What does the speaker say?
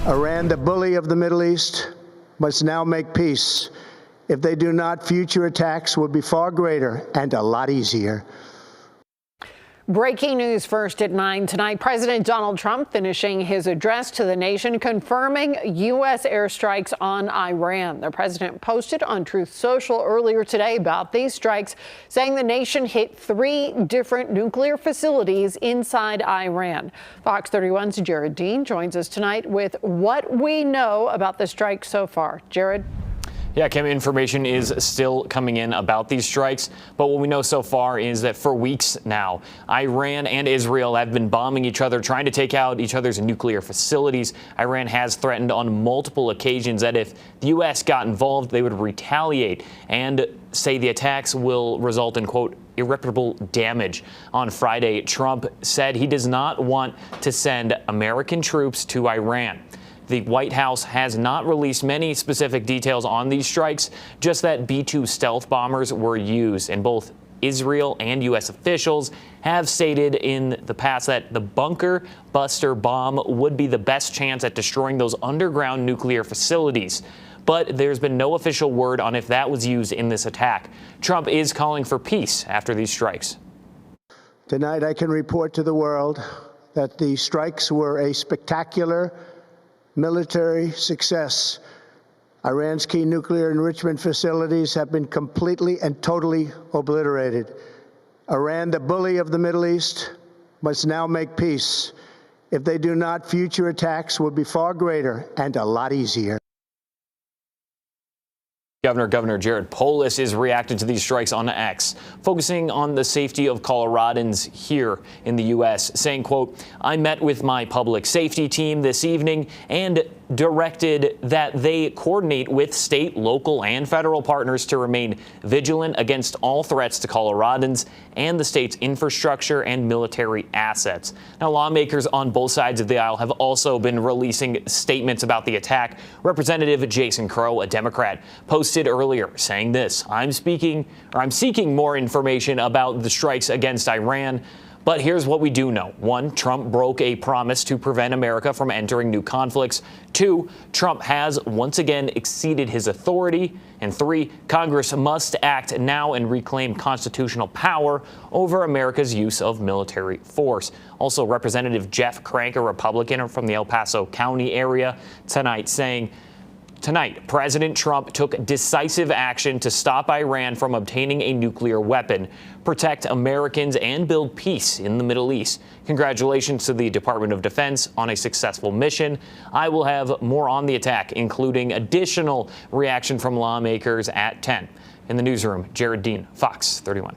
Iran, the bully of the Middle East, must now make peace. If they do not, future attacks will be far greater and a lot easier. Breaking news first at 9 tonight. President Donald Trump finishing his address to the nation, confirming U.S. airstrikes on Iran. The president posted on Truth Social earlier today about these strikes, saying the nation hit 3 different nuclear facilities inside Iran. Fox 31's Jared Dean joins us tonight with what we know about the strikes so far. Jared? Yeah, Kim, information is still coming in about these strikes, but what we know so far is that for weeks now, Iran and Israel have been bombing each other, trying to take out each other's nuclear facilities. Iran has threatened on multiple occasions that if the U.S. got involved, they would retaliate and say the attacks will result in, quote, irreparable damage. On Friday, Trump said he does not want to send American troops to Iran. The White House has not released many specific details on these strikes, just that B-2 stealth bombers were used, and both Israel and U.S. officials have stated in the past that the bunker buster bomb would be the best chance at destroying those underground nuclear facilities. But there's been no official word on if that was used in this attack. Trump is calling for peace after these strikes. Tonight, I can report to the world that the strikes were a spectacular military success. Iran's key nuclear enrichment facilities have been completely and totally obliterated. Iran, the bully of the Middle East, must now make peace. If they do not, future attacks will be far greater and a lot easier. Governor Jared Polis is reacting to these strikes on X, focusing on the safety of Coloradans here in the U.S., saying, quote, I met with my public safety team this evening and directed that they coordinate with state, local, and federal partners to remain vigilant against all threats to Coloradans and the state's infrastructure and military assets. Now, lawmakers on both sides of the aisle have also been releasing statements about the attack. Representative Jason Crow, a Democrat, posted earlier saying this: I'm seeking more information about the strikes against Iran. But here's what we do know. 1, Trump broke a promise to prevent America from entering new conflicts. 2, Trump has once again exceeded his authority. And 3, Congress must act now and reclaim constitutional power over America's use of military force. Also, Representative Jeff Crank, a Republican from the El Paso County area, Tonight, President Trump took decisive action to stop Iran from obtaining a nuclear weapon, protect Americans, and build peace in the Middle East. Congratulations to the Department of Defense on a successful mission. I will have more on the attack, including additional reaction from lawmakers at 10. In the newsroom, Jared Dean, Fox 31.